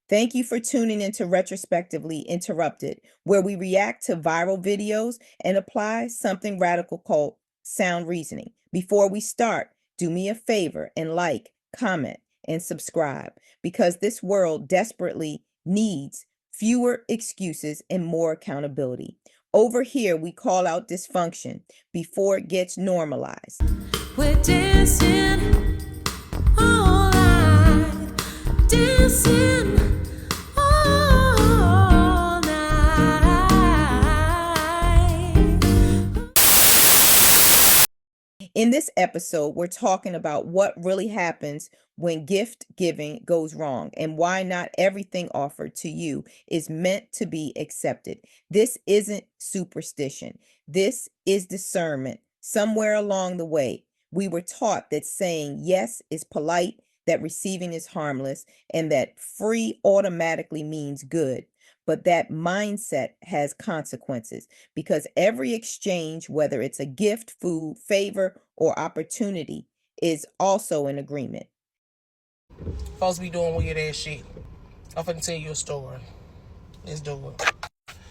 Thank you for tuning into Retrospectively Interrupted, where we react to viral videos and apply something radical called sound reasoning. Before we start, do me a favor and like, comment, and subscribe because this world desperately needs fewer excuses and more accountability. Over here, we call out dysfunction before it gets normalized. We're dancing all night, dancing all night. In this episode, we're talking about what really happens when gift giving goes wrong and why not everything offered to you is meant to be accepted. This isn't superstition. This is discernment. Somewhere along the way, we were taught that saying yes is polite, that receiving is harmless, and that free automatically means good. But that mindset has consequences because every exchange, whether it's a gift, food, favor, or opportunity, is also an agreement. Supposed to be doing weird ass shit. I'm finna tell you a story. Let's do it.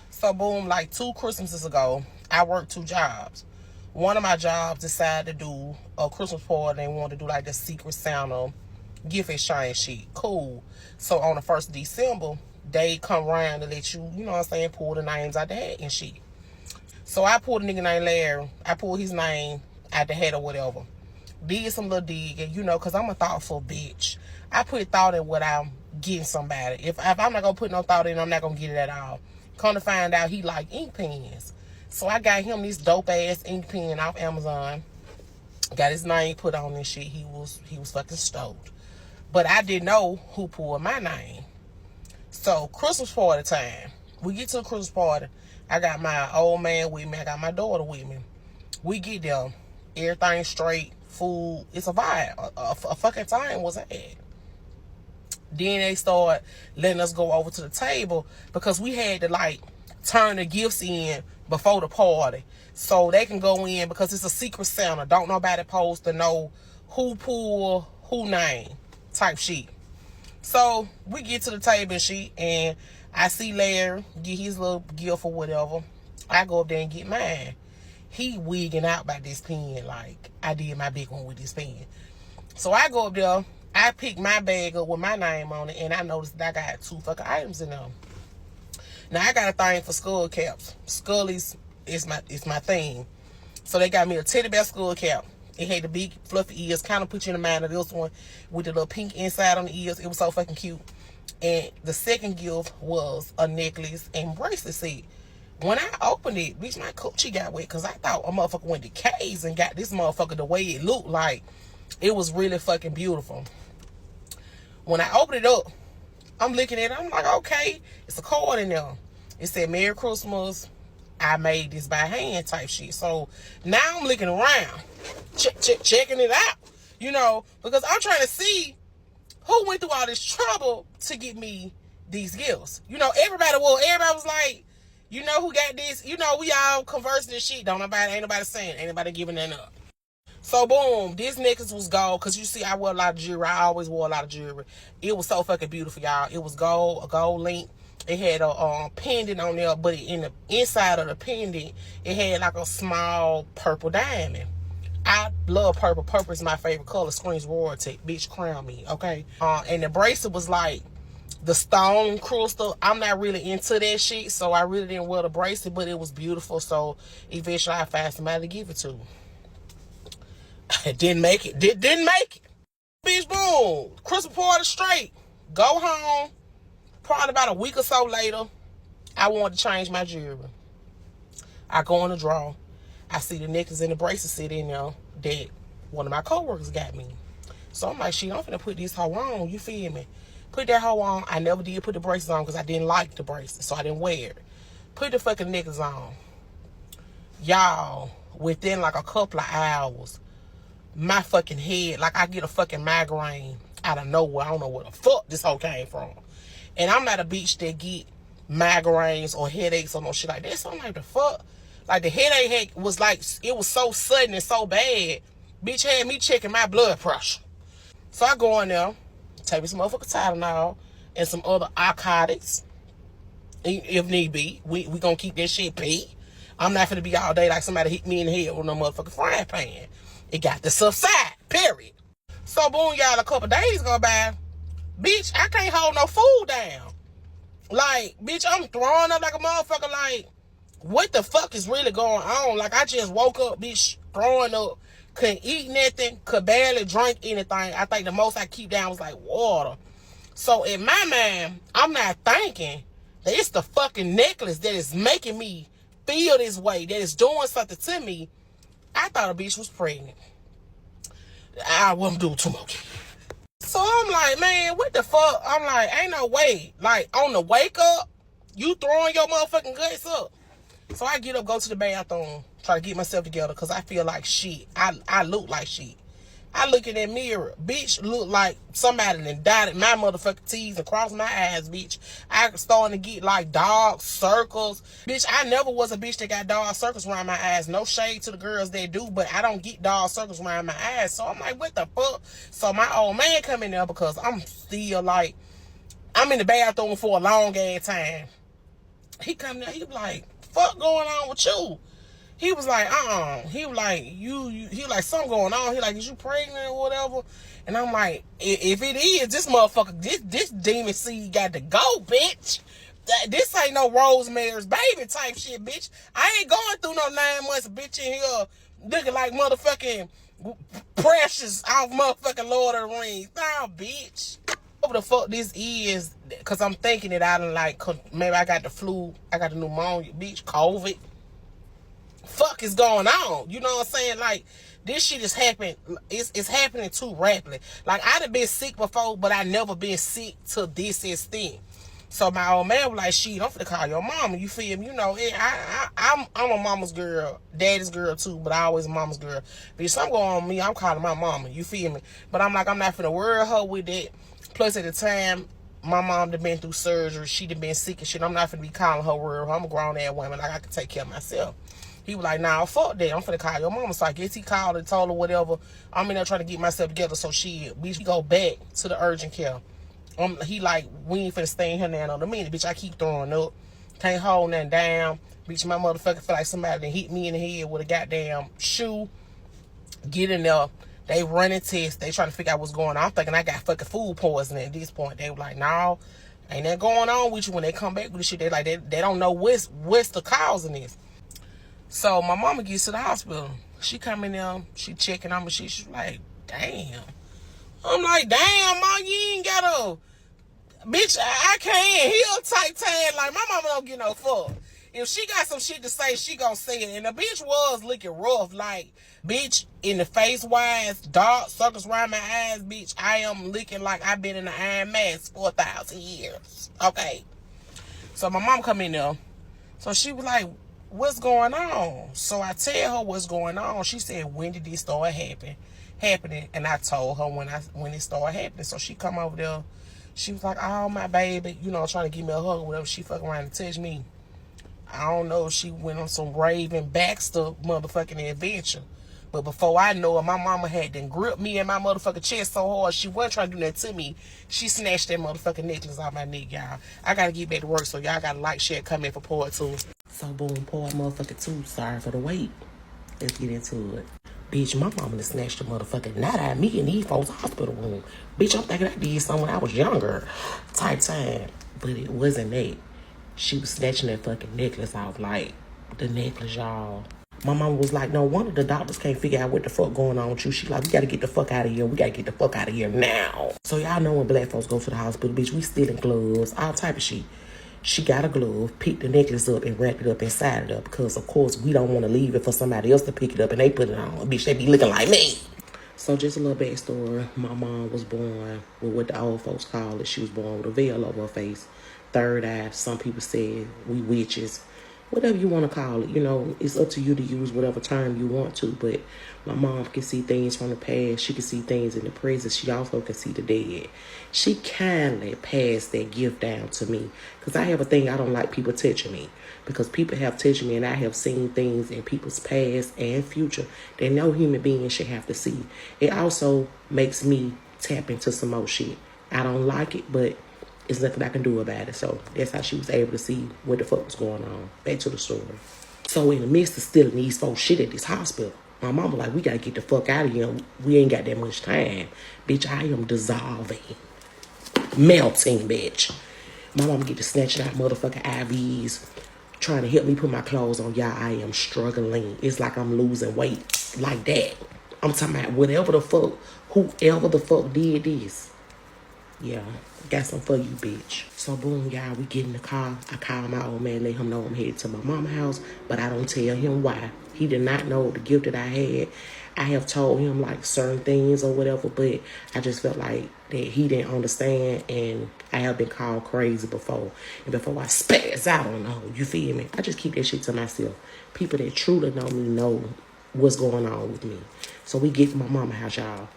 So boom, like 2 Christmases ago, I worked 2 jobs. One of my jobs decided to do a Christmas party. They wanted to do like the Secret Santa gift exchange shit. Cool. So on the 1st of December, they come around to let you, you know what I'm saying, pull the names out the hat and shit. So I pulled a nigga named Larry. I pulled his name out the hat or whatever. Did some little digging, you know, because I'm a thoughtful bitch. I put thought in what I'm getting somebody. If I'm not going to put no thought in, I'm not going to get it at all. Come to find out he like ink pens. So I got him this dope ass ink pen off Amazon. Got his name put on this shit. He was fucking stoked. But I didn't know who pulled my name. So Christmas party time. We get to a Christmas party. I got my old man with me. I got my daughter with me. We get there. Everything straight. Food. It's a vibe. A fucking time was had. Then they start letting us go over to the table because we had to like turn the gifts in before the party. So they can go in because it's a Secret Santa. Don't nobody supposed to know who pulled who name type shit. So we get to the table and shit, and I see Larry get his little gift or whatever. I go up there and get mine. He wigging out by this pen like I did my big one with this pen. So I go up there, I pick my bag up with my name on it, and I noticed that I got 2 fucking items in them. Now I got a thing for skull caps. Scully's is my thing. So they got me a teddy bear skull cap. It had the big fluffy ears, kind of put you in the mind of this one with the little pink inside on the ears. It was so fucking cute. And the second gift was a necklace and bracelet set. When I opened it, bitch, my coochie got wet because I thought a motherfucker went to K's and got this motherfucker the way it looked like. It was really fucking beautiful. When I opened it up, I'm looking at it. I'm like, okay, it's a card in there. It said, Merry Christmas. I made this by hand type shit. So now I'm looking around, checking it out, you know, because I'm trying to see who went through all this trouble to get me these gifts. You know, everybody was like, you know who got this? You know, we all conversing this shit. Ain't nobody saying, ain't nobody giving that up. So boom, this necklace was gold. Cause you see, I wear a lot of jewelry. I always wore a lot of jewelry. It was so fucking beautiful, y'all. It was gold, a gold link. It had a pendant on there, but in the inside of the pendant, it had like a small purple diamond. I love purple. Purple is my favorite color. Screams royalty. Bitch, crown me, okay? And the bracelet was like the stone crystal. I'm not really into that shit, so I really didn't wear the bracelet, but it was beautiful. So eventually I found somebody to give it to. It didn't make it. Didn't make it. Bitch, boom. Christmas party straight. Go home. Probably about a week or so later, I wanted to change my jewelry. I go in the drawer. I see the necklace and the bracelet sitting in there that one of my coworkers got me. So I'm like, shit, I'm finna put this hoe on. You feel me? Put that hoe on. I never did put the bracelet on because I didn't like the bracelet, so I didn't wear it. Put the fucking necklace on. Y'all, within like a couple of hours, my fucking head, like I get a fucking migraine out of nowhere. I don't know where the fuck this hoe came from. And I'm not a bitch that get migraines or headaches or no shit like that. So I'm like, the fuck? Like, the headache was like, it was so sudden and so bad. Bitch had me checking my blood pressure. So I go in there, take me some motherfucking Tylenol, and some other narcotics. If need be, we gonna keep that shit pee. I'm not finna be all day like somebody hit me in the head with no motherfucking frying pan. It got to subside, period. So boom, y'all, a couple days go by. Bitch, I can't hold no food down. Like, bitch, I'm throwing up like a motherfucker. Like, what the fuck is really going on? Like, I just woke up, bitch, throwing up. Couldn't eat nothing. Could barely drink anything. I think the most I keep down was like water. So in my mind, I'm not thinking that it's the fucking necklace that is making me feel this way, that is doing something to me. I thought a bitch was pregnant. I wouldn't do too much. So I'm like, man, what the fuck? I'm like, ain't no way. Like, on the wake up, you throwing your motherfucking guts up. So I get up, go to the bathroom, try to get myself together, because I feel like shit. I look like shit. I look in that mirror, bitch, look like somebody done dotted my motherfucking T's and crossed my eyes, bitch. I starting to get like dark circles. Bitch, I never was a bitch that got dark circles around my eyes. No shade to the girls that do, but I don't get dark circles around my eyes. So I'm like, what the fuck? So my old man come in there because I'm still like, I'm in the bathroom for a long ass time. He come there, he like, fuck going on with you? He was like, He was like, he like, something going on. He like, is you pregnant or whatever? And I'm like, if it is, this motherfucker, this demon seed got to go, bitch. This ain't no Rosemary's Baby type shit, bitch. I ain't going through no 9 months, bitch, in here looking like motherfucking Precious off motherfucking Lord of the Rings. Nah, bitch. What the fuck this is, because I'm thinking that I done like, maybe I got the flu, I got the pneumonia, bitch, COVID. Fuck is going on? You know what I'm saying? Like, this shit is happening. It's happening too rapidly. Like, I done been sick before, but I never been sick to this extent. So my old man was like, shit, I'm finna call your mama. You feel me? You know, I'm a mama's girl, daddy's girl too, but I always a mama's girl. Bitch, something going on with me, I'm calling my mama. You feel me? But I'm like, I'm not finna worry her with that. Plus, at the time, my mom done been through surgery. She done been sick and shit. I'm not finna be calling her worry. I'm a grown ass woman. Like, I can take care of myself. He was like, nah, fuck that. I'm finna call your mama. So I guess he called and told her whatever. I'm in there trying to get myself together. So we go back to the urgent care. He like, we ain't finna stay in here now. No, the minute, bitch, I keep throwing up. Can't hold nothing down. Bitch, my motherfucker feel like somebody done hit me in the head with a goddamn shoe. Get in there. They running tests. They trying to figure out what's going on. I'm thinking I got fucking food poisoning at this point. They were like, no, ain't that going on with you. When they come back with this shit, they like, they don't know what's the cause of this. So my mama gets to the hospital. She come in there, she checking on me. She's like, damn. I'm like, damn, ma, you ain't got a... Bitch, I can't heal type tan. Like, my mama don't get no fuck. If she got some shit to say, she gonna say it. And the bitch was looking rough. Like, bitch, in the face-wise, dark circles around my eyes, bitch, I am looking like I've been in the Iron Mask for 1,000 years. Okay. So my mom come in there. So she was like, what's going on? So I tell her what's going on. She said, when did this start happening? And I told her when it started happening. So she come over there. She was like, oh, my baby, you know, trying to give me a hug or whatever. She fuck around and touch me. I don't know if she went on some Raven Baxter motherfucking adventure. But before I know it, my mama had then gripped me in my motherfucking chest so hard, she wasn't trying to do nothing to me. She snatched that motherfucking necklace off my neck, y'all. I gotta get back to work, so y'all gotta like, share, comment for part 2. So boom, part motherfucking 2. Sorry for the wait. Let's get into it. Bitch, my mama done snatched the motherfucking knot out of me in these folks' hospital room. Bitch, I'm thinking I did something when I was younger. Type time. But it wasn't that. She was snatching that fucking necklace off, like, the necklace, y'all. My mama was like, no wonder the doctors can't figure out what the fuck going on with you. She like, we gotta get the fuck out of here. We gotta get the fuck out of here now. So y'all know when black folks go to the hospital, bitch, we stealing gloves, all type of shit. She got a glove, picked the necklace up, and wrapped it up inside it up. Because, of course, we don't want to leave it for somebody else to pick it up and they put it on. Bitch, they be looking like me. So just a little backstory. My mom was born with what the old folks call it. She was born with a veil over her face. Third eye. Some people said we witches. Whatever you want to call it. You know, it's up to you to use whatever term you want to. But my mom can see things from the past. She can see things in the present. She also can see the dead. She kindly passed that gift down to me. Because I have a thing, I don't like people touching me. Because people have touched me and I have seen things in people's past and future that no human being should have to see. It also makes me tap into some more shit. I don't like it, but There's nothing I can do about it. So that's how she was able to see what the fuck was going on. Back to the story. So in the midst of stealing these folks shit at this hospital, my mama like, we gotta get the fuck out of here. We ain't got that much time. Bitch, I am dissolving. Melting, bitch. My mama get to snatching out motherfucking IVs, trying to help me put my clothes on. Y'all, I am struggling. It's like I'm losing weight. Like that. I'm talking about whatever the fuck, whoever the fuck did this. Yeah, got some for you, bitch. So boom, y'all, we get in the car. I call my old man, let him know I'm headed to my mama's house, but I don't tell him why. He did not know the gift that I had. I have told him like certain things or whatever, but I just felt like that he didn't understand, and I have been called crazy before. And before I spaz out on no, you feel me? I just keep that shit to myself. People that truly know me know what's going on with me. So we get to my mama's house, y'all.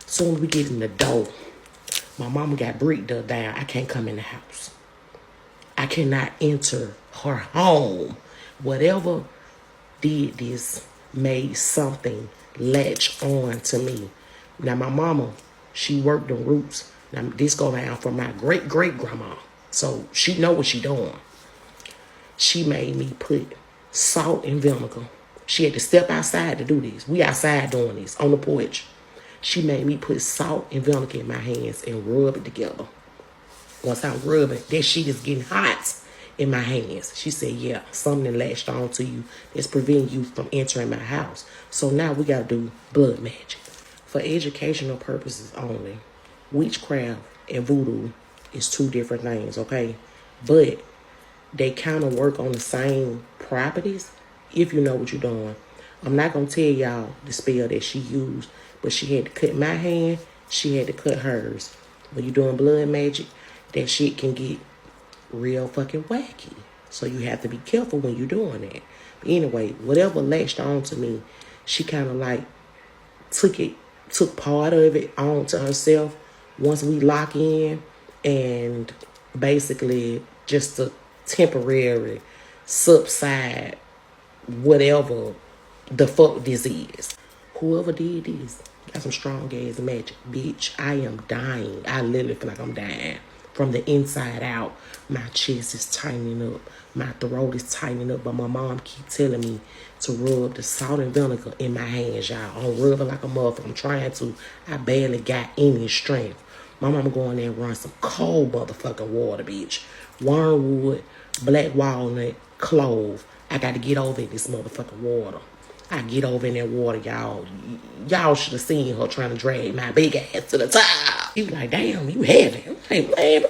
Soon as we get in the door, my mama got bricked up down. I can't come in the house. I cannot enter her home. Whatever did this made something latch on to me. Now my mama, she worked the roots. Now this go down from my great-great-grandma. So she know what she doing. She made me put salt and vinegar. She had to step outside to do this. We outside doing this on the porch. She made me put salt and vinegar in my hands and rub it together. Once I rub it, that shit is getting hot in my hands. She said, yeah, something latched on to you that's preventing you from entering my house. So now we got to do blood magic. For educational purposes only, witchcraft and voodoo is two different things, okay? But they kind of work on the same properties if you know what you're doing. I'm not going to tell y'all the spell that she used, but she had to cut my hand. She had to cut hers. When you're doing blood magic, that shit can get real fucking wacky. So you have to be careful when you're doing that. But anyway, whatever latched on to me, she kind of like took part of it on to herself once we lock in, and basically just a temporary subside whatever the fuck this is. Whoever did this got some strong ass magic, bitch. I am dying. I literally feel like I'm dying from the inside out. My chest is tightening up. My throat is tightening up. But my mom keep telling me to rub the salt and vinegar in my hands, y'all. I'm rubbing like a motherfucker. I'm trying to. I barely got any strength. My mama go in there and run some cold motherfucking water, bitch. Wormwood, black walnut, clove. I got to get over in this motherfucking water. I get over in that water, y'all. Y'all should have seen her trying to drag my big ass to the top. She was like, damn, you heavy. I'm like, baby.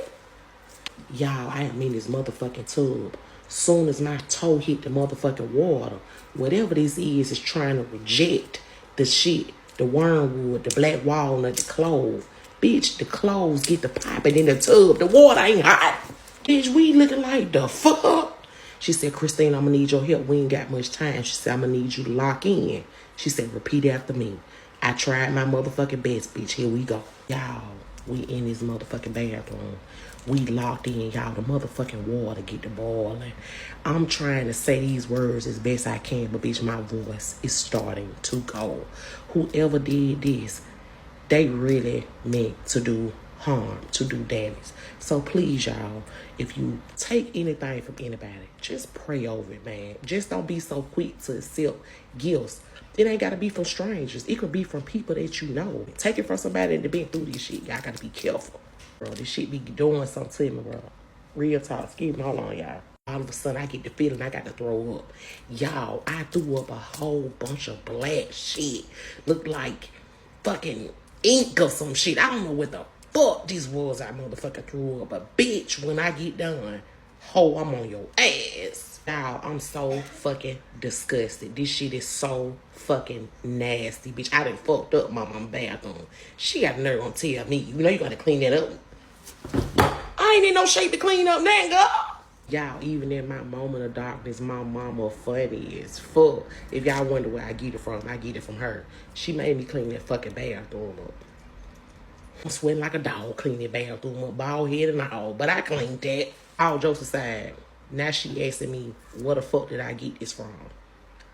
Y'all, I am in this motherfucking tub. Soon as my toe hit the motherfucking water, whatever this is trying to reject the shit, the wormwood, the black walnut, the clove. Bitch, the cloves get the popping in the tub. The water ain't hot. Bitch, we looking like the fuck. She said, Christine, I'm gonna need your help. We ain't got much time. She said, I'm gonna need you to lock in. She said, repeat after me. I tried my motherfucking best, bitch. Here we go. Y'all, we in this motherfucking bathroom. We locked in, y'all. The motherfucking water get to boiling. I'm trying to say these words as best I can, but bitch, my voice is starting to go. Whoever did this, they really meant to do harm, to do damage. So please, y'all, if you take anything from anybody, just pray over it, man. Just don't be so quick to accept gifts. It ain't got to be from strangers. It could be from people that you know. Take it from somebody that been through this shit. Y'all got to be careful. Bro, this shit be doing something to me, bro. Real talk. Excuse me. Hold on, y'all. All of a sudden, I get the feeling I got to throw up. Y'all, I threw up a whole bunch of black shit. Looked like fucking ink or some shit. I don't know what the fuck this was I motherfucking threw up. But bitch, when I get done, ho, I'm on your ass. Y'all, I'm so fucking disgusted. This shit is so fucking nasty, bitch. I done fucked up my mama's bathroom. She got a nerve on tell me, you know you gotta clean that up. I ain't in no shape to clean up that, girl. Y'all, even in my moment of darkness, my mama funny as fuck. If y'all wonder where I get it from, I get it from her. She made me clean that fucking bathroom up. I'm sweating like a dog cleaning that bathroom up, bald head and all. But I cleaned that. All jokes aside, now she asking me, where the fuck did I get this from?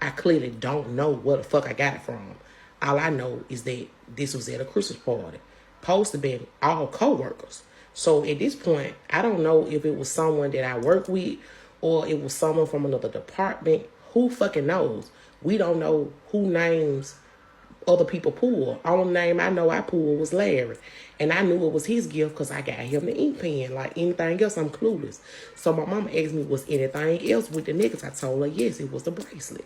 I clearly don't know where the fuck I got it from. All I know is that this was at a Christmas party. Supposed to be all co-workers. So at this point, I don't know if it was someone that I work with or it was someone from another department. Who fucking knows? We don't know who names other people pull. Only name I know I pulled was Larry. And I knew it was his gift because I got him the ink pen. Like anything else, I'm clueless. So my mama asked me, was anything else with the niggas? I told her, yes, it was the bracelet.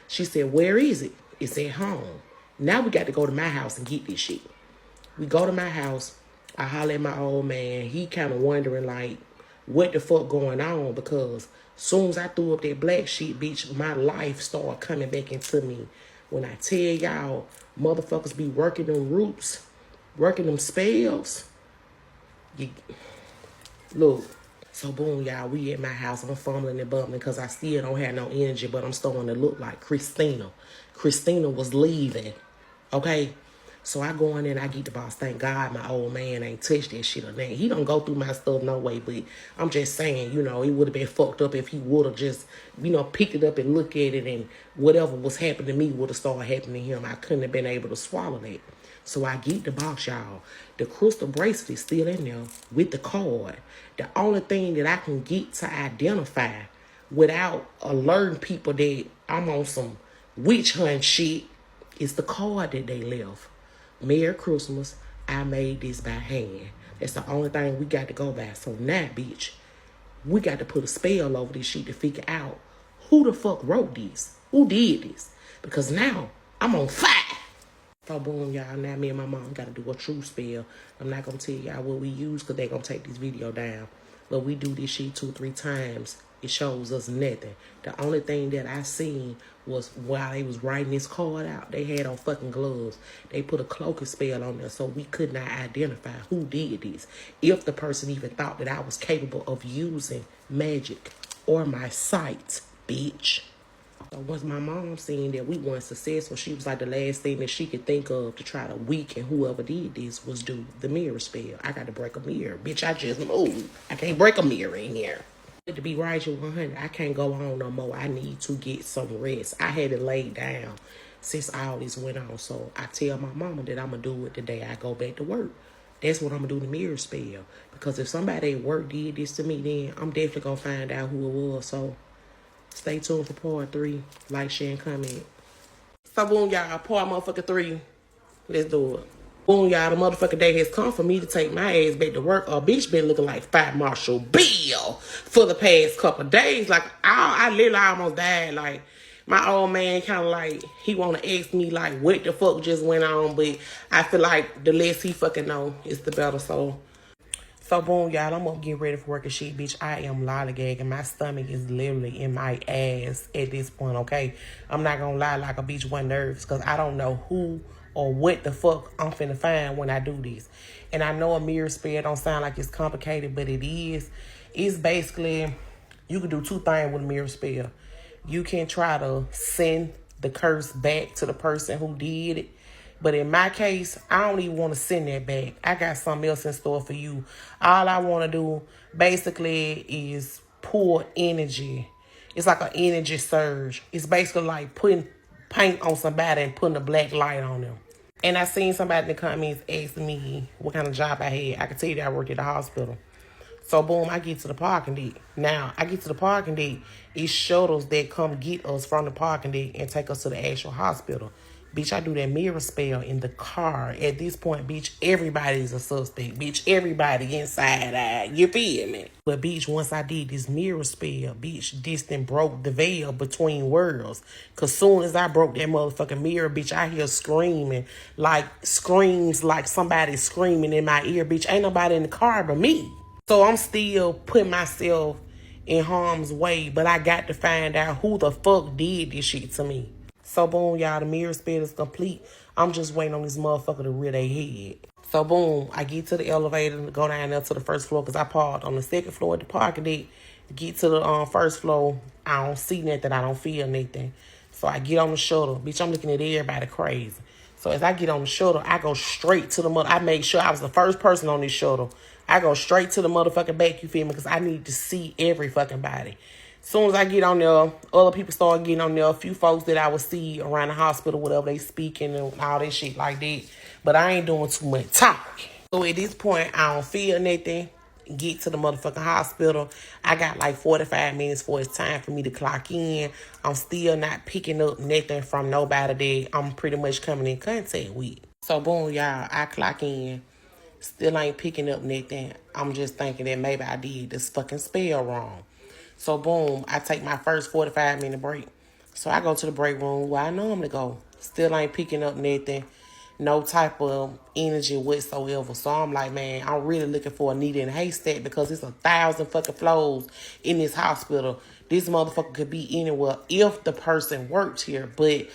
She said, where is it? It's at home. Now we got to go to my house and get this shit. We go to my house. I holler at my old man. He kind of wondering, like, what the fuck going on? Because soon as I threw up that black shit, bitch, my life started coming back into me. When I tell y'all, motherfuckers be working them roots, working them spells. Look. So boom, y'all, we at my house. I'm fumbling and bumbling because I still don't have no energy, but I'm starting to look like Christina. Christina was leaving, okay? So I go in there and I get the boss. Thank God my old man ain't touched that shit or nothing. He don't go through my stuff no way, but I'm just saying, you know, it would have been fucked up if he would have just, you know, picked it up and looked at it, and whatever was happening to me would have started happening to him. I couldn't have been able to swallow that. So I get the box, y'all. The crystal bracelet is still in there with the card. The only thing that I can get to identify without alerting people that I'm on some witch hunt shit is the card that they left. Merry Christmas, I made this by hand. That's the only thing we got to go by. So now, bitch, we got to put a spell over this shit to figure out who the fuck wrote this, who did this. Because now I'm on fire. So boom, y'all, now me and my mom got to do a true spell. I'm not going to tell y'all what we use because they're going to take this video down. But we do this shit 2-3 times. It shows us nothing. The only thing that I seen was while they was writing this card out, they had on fucking gloves. They put a cloaking spell on there so we could not identify who did this. If the person even thought that I was capable of using magic or my sight, bitch. So once my mom seen that we weren't successful, she was like the last thing that she could think of to try to weaken whoever did this was do the mirror spell. I got to break a mirror. Bitch, I just moved. I can't break a mirror in here. To be righteous 100, I can't go on no more. I need to get some rest. I had it laid down since all this went on. So I tell my mama that I'm going to do it the day I go back to work. That's what I'm going to do, the mirror spell. Because if somebody at work did this to me, then I'm definitely going to find out who it was. So stay tuned for part 3. Like, share, and comment. So boom, y'all. Part motherfucker 3. Let's do it. Boom, y'all. The motherfucking day has come for me to take my ass back to work. A bitch been looking like Fat Marshall Bill for the past couple of days. Like, I literally almost died. Like, my old man kind of like, he want to ask me, like, what the fuck just went on. But I feel like the less he fucking know is the better. So boom, y'all, I'm up getting ready for work and shit, bitch. I am lollygagging. My stomach is literally in my ass at this point, okay? I'm not gonna lie like a bitch wasn't nervous because I don't know who or what the fuck I'm finna find when I do this. And I know a mirror spell don't sound like it's complicated, but it is. It's basically, you can do 2 things with a mirror spell. You can try to send the curse back to the person who did it. But in my case, I don't even want to send that back. I got something else in store for you. All I want to do basically is pour energy. It's like an energy surge. It's basically like putting paint on somebody and putting a black light on them. And I seen somebody in the comments asking me what kind of job I had. I could tell you that I worked at the hospital. So boom, I get to the parking deck. Now, I get to the parking deck. It's shuttles that come get us from the parking deck and take us to the actual hospital. Bitch, I do that mirror spell in the car. At this point, bitch, everybody's a suspect. Bitch, everybody inside out. You feel me? But bitch, once I did this mirror spell, bitch, this then broke the veil between worlds. Cause soon as I broke that motherfucking mirror, bitch, I hear screaming. Like screams like somebody screaming in my ear. Bitch, ain't nobody in the car but me. So I'm still putting myself in harm's way. But I got to find out who the fuck did this shit to me. So boom, y'all, the mirror spell is complete. I'm just waiting on this motherfucker to rear their head. So boom, I get to the elevator and go down there to the first floor because I parked on the second floor at the parking deck. Get to the first floor, I don't see nothing, I don't feel nothing. So I get on the shuttle. Bitch, I'm looking at everybody crazy. So as I get on the shuttle, I go straight to the I make sure I was the first person on this shuttle. I go straight to the motherfucking back, you feel me? Because I need to see every fucking body. Soon as I get on there, other people start getting on there. A few folks that I would see around the hospital, whatever, they speaking and all that shit like that. But I ain't doing too much talking. So at this point, I don't feel nothing. get to the motherfucking hospital. I got like 45 minutes for it's time for me to clock in. I'm still not picking up nothing from nobody that I'm pretty much coming in contact with. So boom, y'all, I clock in. Still ain't picking up nothing. I'm just thinking that maybe I did this fucking spell wrong. So boom, I take my first 45-minute break. So I go to the break room where I normally go. Still ain't picking up nothing. No type of energy whatsoever. So I'm like, man, I'm really looking for a needle in a haystack because it's 1,000 fucking floors in this hospital. This motherfucker could be anywhere if the person worked here. But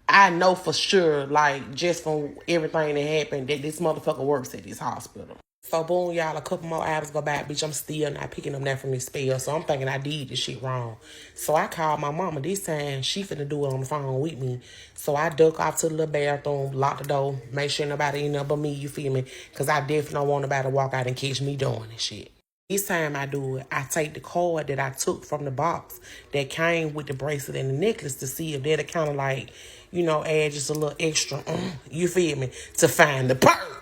I know for sure, like, just from everything that happened, that this motherfucker works at this hospital. So, boom, y'all, a couple more hours go by, bitch, I'm still not picking up that from this spell. So, I'm thinking I did this shit wrong. So, I called my mama. This time, she finna do it on the phone with me. So, I duck off to the little bathroom, lock the door, make sure nobody in there but me, you feel me? Because I definitely don't want nobody to walk out and catch me doing this shit. This time I do it, I take the card that I took from the box that came with the bracelet and the necklace to see if that'll kind of like, add just a little extra, you feel me, to find the pearl.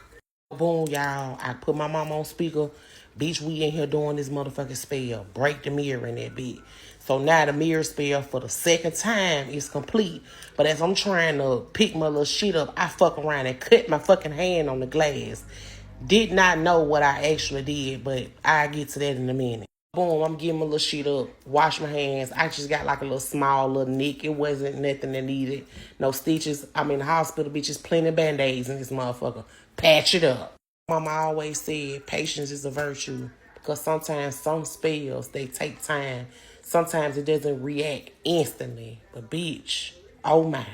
Boom, y'all, I put my mom on speaker. Bitch, we in here doing this motherfucking spell. Break the mirror in that bitch. So now the mirror spell for the second time is complete. But as I'm trying to pick my little shit up, I fuck around and cut my fucking hand on the glass. Did not know what I actually did, but I'll get to that in a minute. Boom, I'm getting my little shit up, wash my hands. I just got like a little small little nick. It wasn't nothing that needed. No stitches. I'm in the hospital, bitches, plenty of band-aids in this motherfucker. Patch it up. Mama always said patience is a virtue because sometimes some spells, they take time. Sometimes it doesn't react instantly. But bitch, oh my.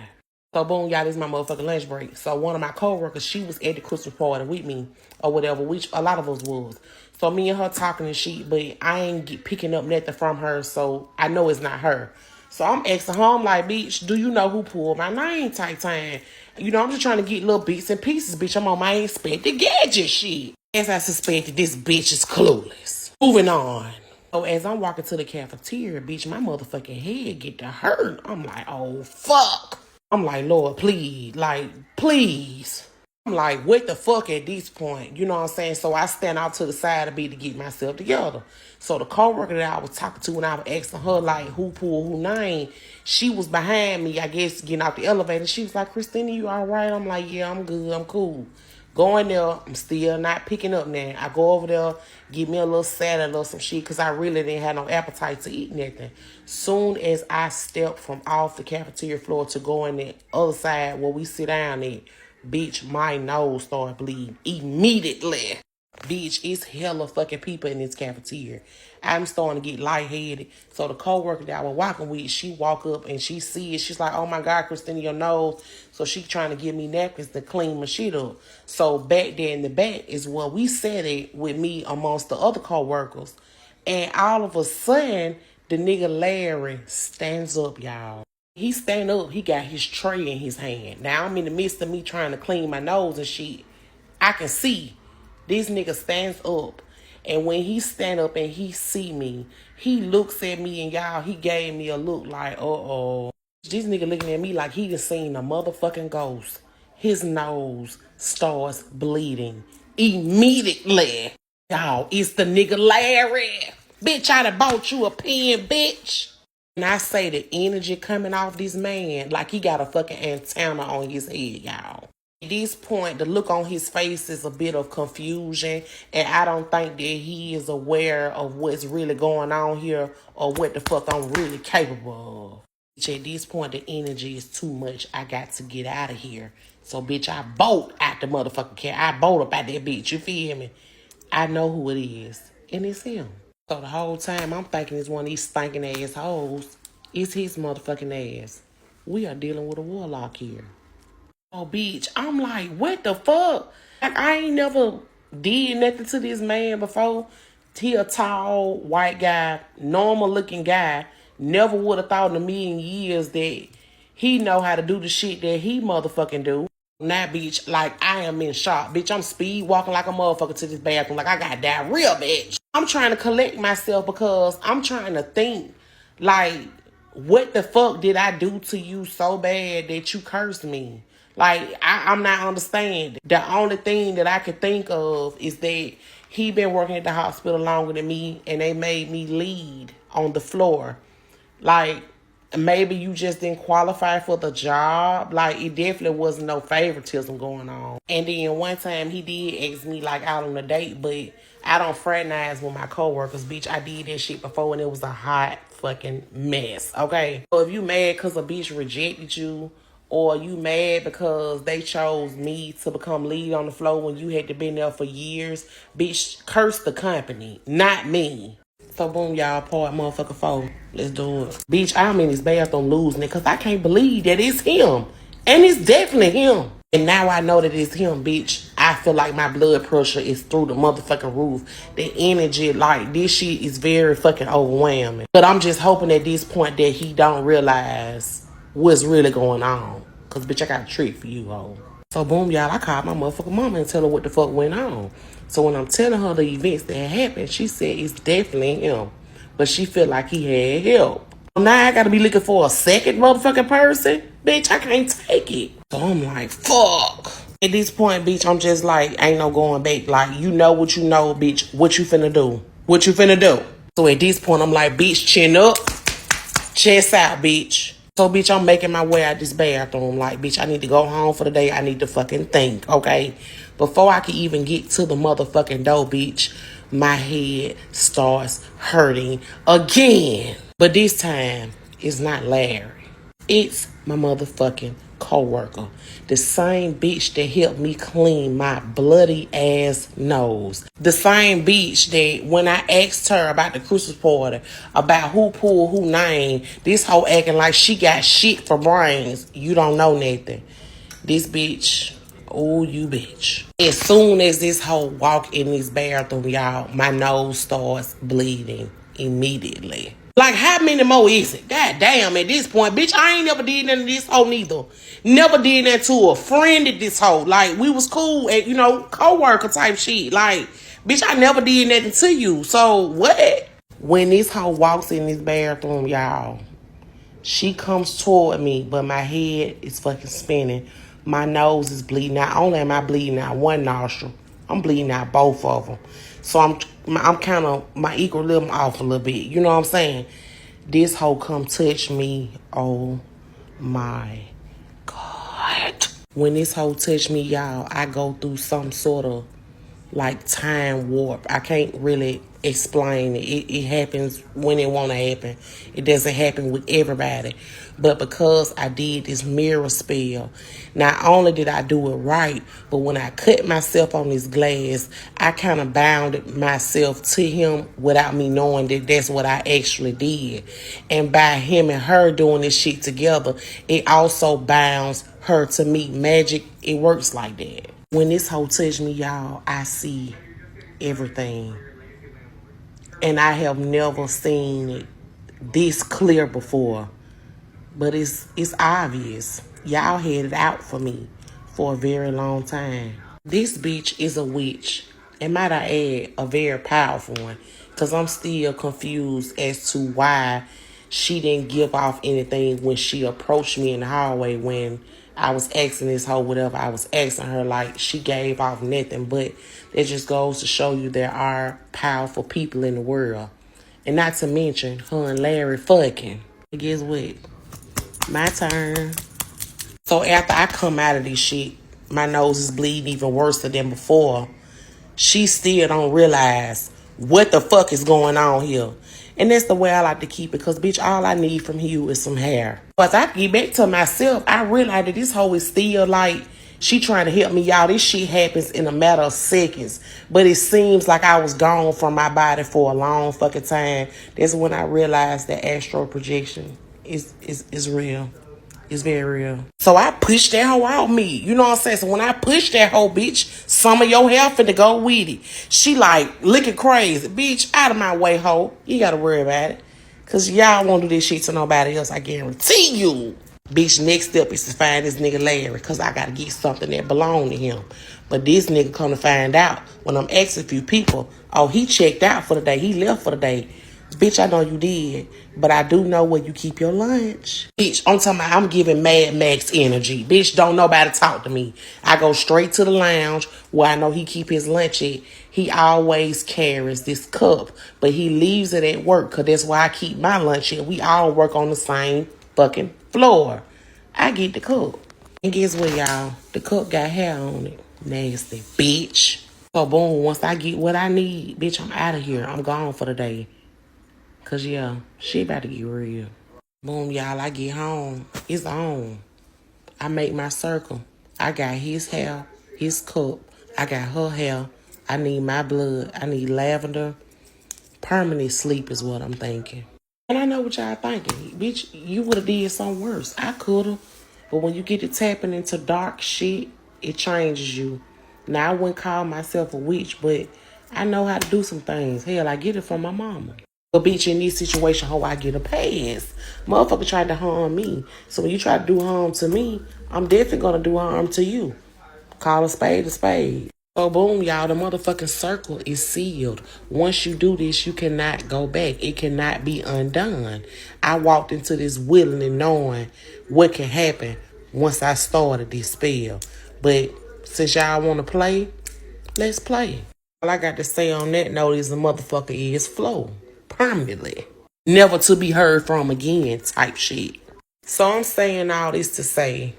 So boom, y'all, this is my motherfucking lunch break. So one of my coworkers, she was at the Christmas party with me or whatever, which a lot of us was. So me and her talking and shit, but I ain't picking up nothing from her, so I know it's not her. So I'm asking her, I'm like, bitch, do you know who pulled my name type time? I'm just trying to get little bits and pieces, bitch. I'm on my expected gadget shit. As I suspected, this bitch is clueless. Moving on. So as I'm walking to the cafeteria, bitch, my motherfucking head get to hurt. I'm like, oh, fuck. I'm like, Lord, please, like, please. I'm like, what the fuck at this point? You know what I'm saying? So I stand out to the side of me to get myself together. So the coworker that I was talking to when I was asking her, like, who pulled who name, she was behind me, I guess, getting out the elevator. She was like, Christina, you all right? I'm like, yeah, I'm good, I'm cool. Going there, I'm still not picking up now. I go over there, get me a little salad or some shit because I really didn't have no appetite to eat nothing. Soon as I stepped from off the cafeteria floor to go in the other side where we sit down at, bitch, my nose started bleeding immediately. Bitch, it's hella fucking people in this cafeteria. I'm starting to get lightheaded. So the coworker that I was walking with, she walk up and she see it. She's like, oh my God, Christina, your nose. So she trying to give me napkins to clean my shit up. So back there in the back is where we sat it with me amongst the other coworkers. And all of a sudden, the nigga Larry stands up, y'all. He stand up, he got his tray in his hand. Now I'm in the midst of me trying to clean my nose and shit. I can see this nigga stands up, and when he stand up and he see me, he looks at me, and y'all, he gave me a look like, uh-oh. This nigga looking at me like he done seen a motherfucking ghost. His nose starts bleeding immediately. Y'all, it's the nigga Larry. Bitch, I done bought you a pen, bitch. And I say the energy coming off this man like he got a fucking antenna on his head, y'all. At this point, the look on his face is a bit of confusion, and I don't think that he is aware of what's really going on here or what the fuck I'm really capable of. At this point, the energy is too much. I got to get out of here. So, bitch, I bolt out the motherfucking car. I bolt up out that bitch. You feel me? I know who it is, and it's him. So the whole time, I'm thinking it's one of these stinking ass hoes. It's his motherfucking ass. We are dealing with a warlock here. Oh, bitch, I'm like, what the fuck? Like, I ain't never did nothing to this man before. He a tall, white guy, normal looking guy. Never would have thought in a million years that he know how to do the shit that he motherfucking do. Now, bitch, like, I am in shock. Bitch, I'm speed walking like a motherfucker to this bathroom like I got diarrhea, bitch. I'm trying to collect myself because I'm trying to think, like, what the fuck did I do to you so bad that you cursed me? Like, I'm not understanding. The only thing that I could think of is that He been working at the hospital longer than me, and they made me lead on the floor. Like, maybe you just didn't qualify for the job. Like, it definitely wasn't no favoritism going on. And then one time he did ask me, like, out on a date, but I don't fraternize with my coworkers, bitch. I did that shit before, and it was a hot fucking mess, okay? So if you mad because a bitch rejected you, or you mad because they chose me to become lead on the floor when you had to been there for years, bitch, curse the company, not me. So boom, y'all, part motherfucker 4. Let's do it. Bitch, I'm in this bathroom losing it because I can't believe that it's him. And it's definitely him. And now I know that it's him, bitch. I feel like my blood pressure is through the motherfucking roof. The energy, like, this shit is very fucking overwhelming. But I'm just hoping at this point that he don't realize what's really going on. Because, bitch, I got a treat for you, ho. So, boom, y'all, I called my motherfucking mama and tell her what the fuck went on. So, when I'm telling her the events that happened, she said it's definitely him. But she feel like he had help. Now I gotta be looking for a second motherfucking person? Bitch, I can't take it. So, I'm like, fuck. At this point, bitch, I'm just like, ain't no going back. Like, you know what you know, bitch. What you finna do? What you finna do? So, at this point, I'm like, bitch, chin up. Chest out, bitch. So, bitch, I'm making my way out this bathroom. Like, bitch, I need to go home for the day. I need to fucking think, okay? Before I can even get to the motherfucking door, bitch, my head starts hurting again. But this time, it's not Larry. It's my motherfucking coworker. The same bitch that helped me clean my bloody ass nose. The same bitch that when I asked her about the Christmas party, about who pulled who name, this hoe acting like she got shit for brains. You don't know nothing. This bitch, oh, you bitch. As soon as this hoe walk in this bathroom, y'all, my nose starts bleeding immediately. Like, how many more is it? God damn, at this point, bitch, I ain't never did nothing to this hoe neither. Never did that to a friend at this hoe. Like, we was cool at, co-worker type shit. Like, bitch, I never did nothing to you. So, what? When this hoe walks in this bathroom, y'all, she comes toward me, but my head is fucking spinning. My nose is bleeding. Not only am I bleeding out one nostril, I'm bleeding out both of them. So I'm kind of, my equilibrium off a little bit. You know what I'm saying? This hoe come touch me. Oh my God. When this hoe touch me, y'all, I go through some sort of like time warp. I can't really explain it. It happens when it want to happen. It doesn't happen with everybody. But because I did this mirror spell, not only did I do it right, but when I cut myself on this glass, I kind of bounded myself to him without me knowing that that's what I actually did. And by him and her doing this shit together, it also bounds her to me. Magic, it works like that. When this hoe touch me, y'all, I see everything. And I have never seen it this clear before. But it's obvious. Y'all had it out for me for a very long time. This bitch is a witch. And might I add, a very powerful one. Because I'm still confused as to why she didn't give off anything when she approached me in the hallway when I was asking this hoe whatever I was asking her. Like, she gave off nothing. But it just goes to show you there are powerful people in the world. And not to mention her and Larry fucking. But guess what? My turn. So after I come out of this shit, my nose is bleeding even worse than before. She still don't realize what the fuck is going on here. And that's the way I like to keep it. Because, bitch, all I need from you is some hair. But as I get back to myself, I realize that this hoe is still like, she trying to help me out. This shit happens in a matter of seconds. But it seems like I was gone from my body for a long fucking time. That's when I realized that astral projection is real. It's very real. So I pushed that hoe out me. You know what I'm saying? So when I pushed that hoe, bitch, some of your hair finna go with it. She like looking crazy. Bitch, out of my way, hoe. You gotta worry about it. Cause y'all won't do this shit to nobody else, I guarantee you. Bitch, next step is to find this nigga Larry. Cause I gotta get something that belong to him. But this nigga come to find out when I'm asking a few people, oh, he checked out for the day. He left for the day. Bitch, I know you did, but I do know where you keep your lunch. Bitch, I'm talking about I'm giving Mad Max energy. Bitch, don't nobody talk to me. I go straight to the lounge where I know he keep his lunch at. He always carries this cup, but he leaves it at work because that's where I keep my lunch at. We all work on the same fucking floor. I get the cup. And guess what, y'all? The cup got hair on it. Nasty bitch. So boom, once I get what I need, bitch, I'm out of here. I'm gone for the day. Cause yeah, she about to get real. Boom, y'all, I get home. It's on. I make my circle. I got his hair, his cup. I got her hair. I need my blood. I need lavender. Permanent sleep is what I'm thinking. And I know what y'all thinking. Bitch, you would have did something worse. I could have. But when you get to tapping into dark shit, it changes you. Now, I wouldn't call myself a witch, but I know how to do some things. Hell, I get it from my mama. But bitch, in this situation, how I get a pass. Motherfucker tried to harm me. So when you try to do harm to me, I'm definitely gonna do harm to you. Call a spade a spade. So boom, y'all, the motherfucking circle is sealed. Once you do this, you cannot go back. It cannot be undone. I walked into this willing and knowing what can happen once I started this spell. But since y'all want to play, let's play. All I got to say on that note is the motherfucker is flow. Permanently. Never to be heard from again type shit. So I'm saying all this to say,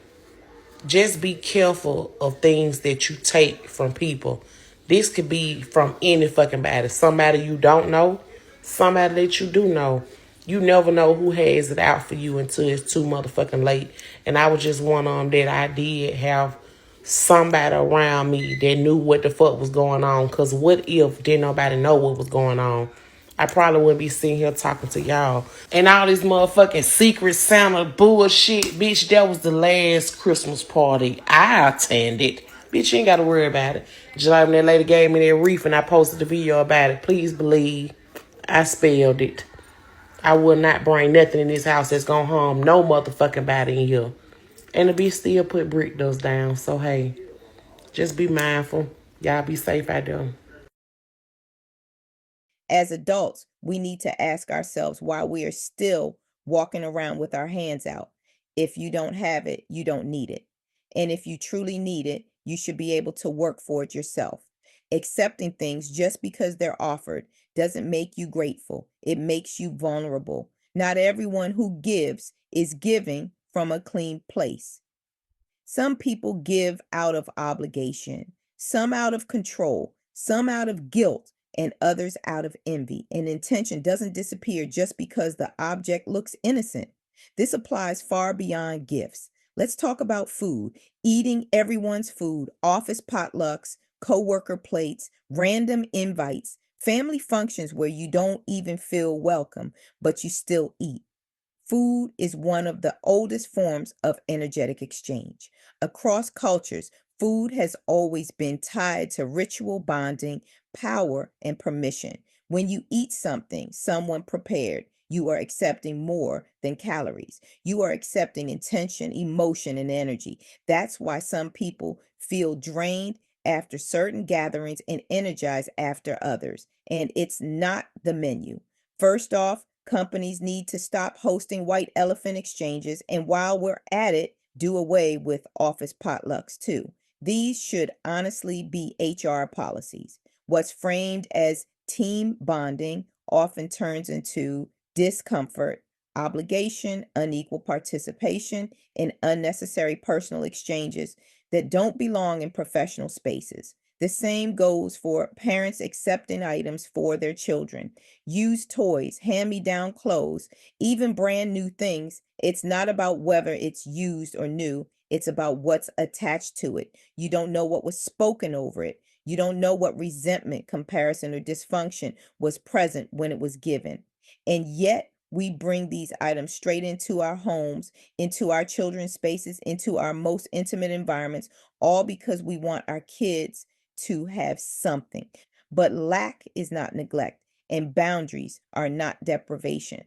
just be careful of things that you take from people. This could be from any fucking body. Somebody you don't know, somebody that you do know. You never know who has it out for you until it's too motherfucking late. And I was just one on that I did have somebody around me that knew what the fuck was going on. Because what if didn't nobody know what was going on? I probably wouldn't be sitting here talking to y'all. And all this motherfucking secret Santa bullshit, bitch, that was the last Christmas party I attended. Bitch, you ain't got to worry about it. Just like when that lady gave me that reef and I posted the video about it. Please believe I spelled it. I will not bring nothing in this house that's gonna harm no motherfucking body in here. And the bitch still put brick dust down. So, hey, just be mindful. Y'all be safe out there. As adults, we need to ask ourselves why we are still walking around with our hands out. If you don't have it, you don't need it. And if you truly need it, you should be able to work for it yourself. Accepting things just because they're offered doesn't make you grateful, it makes you vulnerable. Not everyone who gives is giving from a clean place. Some people give out of obligation, some out of control, some out of guilt, and others out of envy. And intention doesn't disappear just because the object looks innocent. This applies far beyond gifts. Let's talk about food, eating everyone's food, office potlucks, coworker plates, random invites, family functions where you don't even feel welcome, but you still eat. Food is one of the oldest forms of energetic exchange. Across cultures, food has always been tied to ritual bonding, power, and permission. When you eat something someone prepared, you are accepting more than calories. You are accepting intention, emotion, and energy. That's why some people feel drained after certain gatherings and energized after others. And it's not the menu. First off, companies need to stop hosting white elephant exchanges, and while we're at it, do away with office potlucks too. These should honestly be HR policies. What's framed as team bonding often turns into discomfort, obligation, unequal participation, and unnecessary personal exchanges that don't belong in professional spaces. The same goes for parents accepting items for their children, used toys, hand me down clothes, even brand new things. It's not about whether it's used or new, it's about what's attached to it. You don't know what was spoken over it. You don't know what resentment, comparison, or dysfunction was present when it was given. And yet, we bring these items straight into our homes, into our children's spaces, into our most intimate environments, all because we want our kids to have something. But lack is not neglect, and boundaries are not deprivation.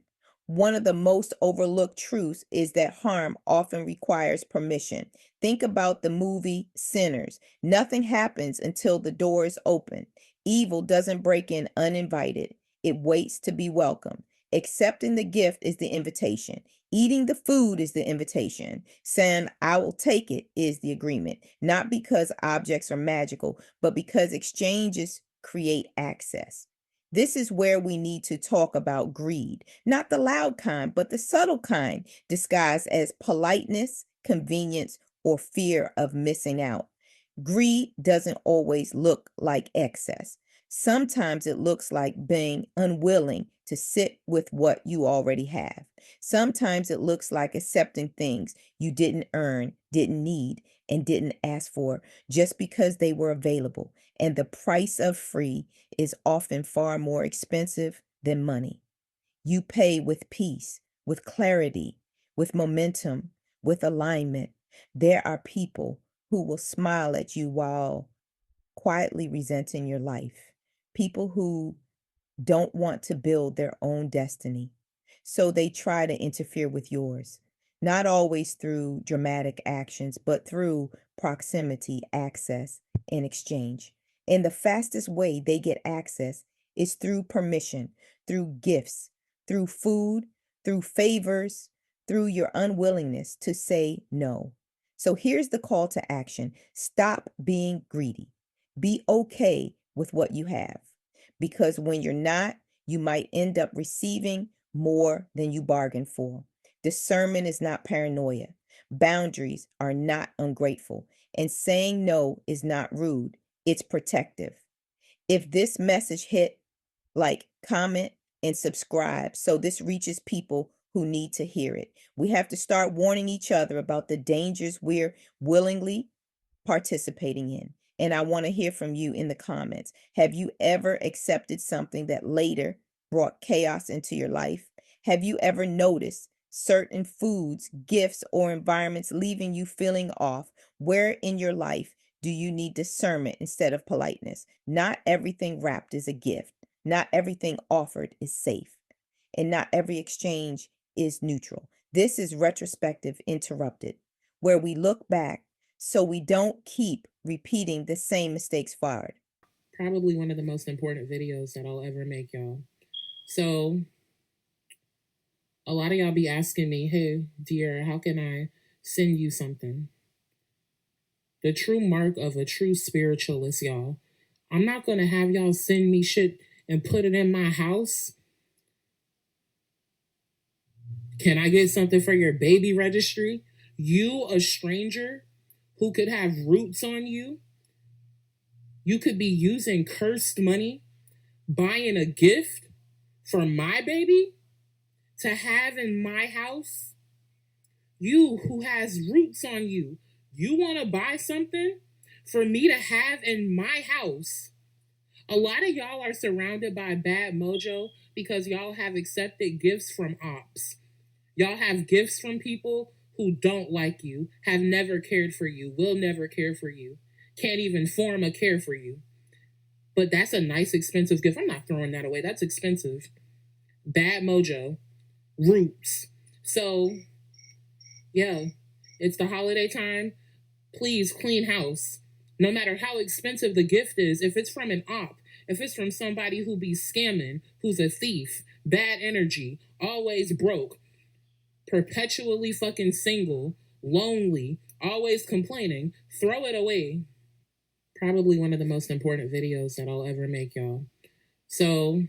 One of the most overlooked truths is that harm often requires permission. Think about the movie Sinners. Nothing happens until the door is open. Evil doesn't break in uninvited. It waits to be welcomed. Accepting the gift is the invitation. Eating the food is the invitation. Saying, I will take it is the agreement. Not because objects are magical, but because exchanges create access. This is where we need to talk about greed, not the loud kind, but the subtle kind, disguised as politeness, convenience, or fear of missing out. Greed doesn't always look like excess. Sometimes it looks like being unwilling to sit with what you already have. Sometimes it looks like accepting things you didn't earn, didn't need, and didn't ask for just because they were available. And the price of free is often far more expensive than money. You pay with peace, with clarity, with momentum, with alignment. There are people who will smile at you while quietly resenting your life. People who don't want to build their own destiny. So they try to interfere with yours, not always through dramatic actions, but through proximity, access, and exchange. And the fastest way they get access is through permission, through gifts, through food, through favors, through your unwillingness to say no. So here's the call to action. Stop being greedy. Be okay with what you have. Because when you're not, you might end up receiving more than you bargained for. Discernment is not paranoia. Boundaries are not ungrateful. And saying no is not rude, it's protective. If this message hit, like, comment, and subscribe so this reaches people who need to hear it. We have to start warning each other about the dangers we're willingly participating in. And I want to hear from you in the comments. Have you ever accepted something that later brought chaos into your life? Have you ever noticed certain foods, gifts, or environments leaving you feeling off? Where in your life do you need discernment instead of politeness? Not everything wrapped is a gift. Not everything offered is safe. And not every exchange is neutral. This is Retrospective Interrupted, where we look back so we don't keep repeating the same mistakes forward. Probably one of the most important videos that I'll ever make, y'all. So a lot of y'all be asking me, hey, dear, how can I send you something? The true mark of a true spiritualist, y'all. I'm not going to have y'all send me shit and put it in my house. Can I get something for your baby registry? You, a stranger who could have roots on you, you could be using cursed money, buying a gift for my baby to have in my house. You who has roots on you, you want to buy something for me to have in my house. A lot of y'all are surrounded by bad mojo because y'all have accepted gifts from ops. Y'all have gifts from people who don't like you, have never cared for you, will never care for you, can't even form a care for you. But that's a nice, expensive gift. I'm not throwing that away. That's expensive. Bad mojo. Roots. So, yeah, it's the holiday time. Please clean house. No matter how expensive the gift is, if it's from an op, if it's from somebody who be scamming, who's a thief, bad energy, always broke, perpetually fucking single, lonely, always complaining, throw it away. Probably one of the most important videos that I'll ever make, y'all. So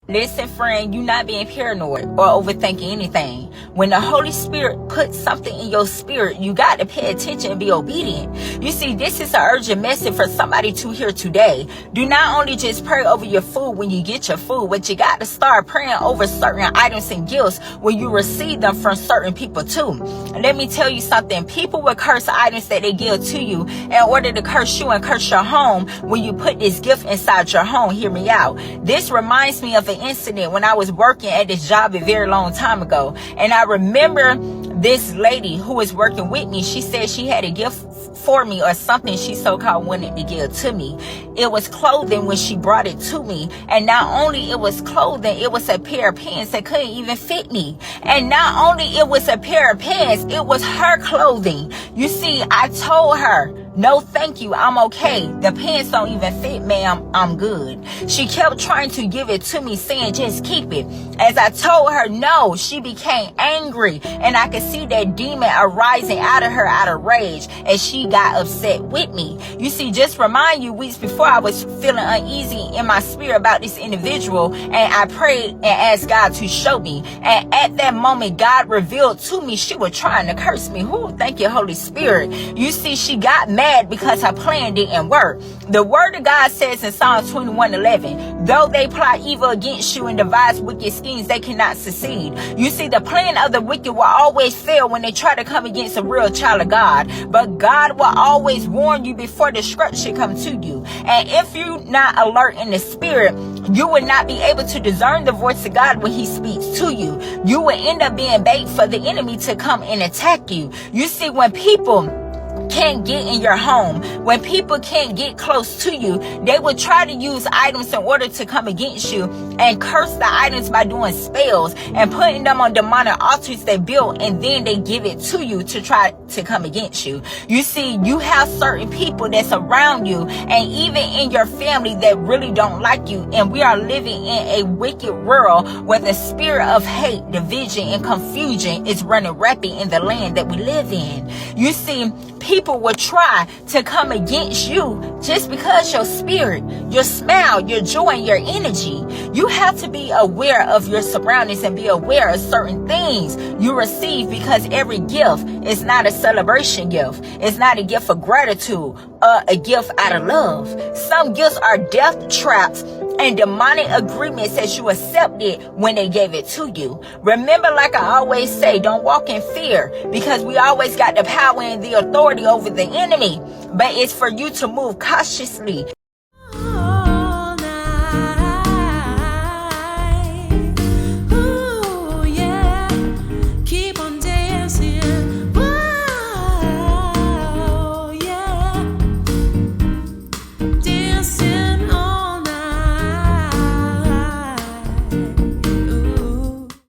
listen, friend, you not being paranoid or overthinking anything. When the Holy Spirit puts something in your spirit, you got to pay attention and be obedient. You see, this is an urgent message for somebody to hear today. Do not only just pray over your food when you get your food, but you got to start praying over certain items and gifts when you receive them from certain people too. And let me tell you something. People will curse items that they give to you in order to curse you and curse your home when you put this gift inside your home. Hear me out. This reminds me of an incident when I was working at this job a very long time ago. And I remember this lady who was working with me. She said she had a gift for me or something she so-called wanted to give to me. It was clothing when she brought it to me. And not only it was clothing, it was a pair of pants that couldn't even fit me. And not only it was a pair of pants, it was her clothing. You see, I told her, No, thank you. I'm okay. The pants don't even fit, ma'am. I'm good. She kept trying to give it to me, saying, just keep it. As I told her no, she became angry, and I could see that demon arising out of her out of rage, and she got upset with me. You see, just remind you, weeks before I was feeling uneasy in my spirit about this individual, and I prayed and asked God to show me. And at that moment, God revealed to me she was trying to curse me. Ooh, thank you, Holy Spirit. You see, she got mad because her plan didn't work. The word of God says in Psalms 21:11, though they plot evil against you and devise wicked schemes, they cannot succeed. You see, the plan of the wicked will always fail when they try to come against a real child of God. But God will always warn you before destruction comes to you. And if you're not alert in the spirit, you will not be able to discern the voice of God when he speaks to you. You will end up being bait for the enemy to come and attack you. You see, when people can't get in your home, when people can't get close to you, they will try to use items in order to come against you and curse the items by doing spells and putting them on demonic altars they built, and then they give it to you to try to come against you. You see, you have certain people that's around you and even in your family that really don't like you, and we are living in a wicked world where the spirit of hate, division, and confusion is running rampant in the land that we live in. You see, people will try to come against you just because your spirit, your smile, your joy, and your energy. You have to be aware of your surroundings and be aware of certain things you receive, because every gift is not a celebration gift. It's not a gift of gratitude, a gift out of love. Some gifts are death traps and demonic agreements that you accepted when they gave it to you. Remember, like I always say, don't walk in fear, because we always got the power and the authority over the enemy. But it's for you to move cautiously.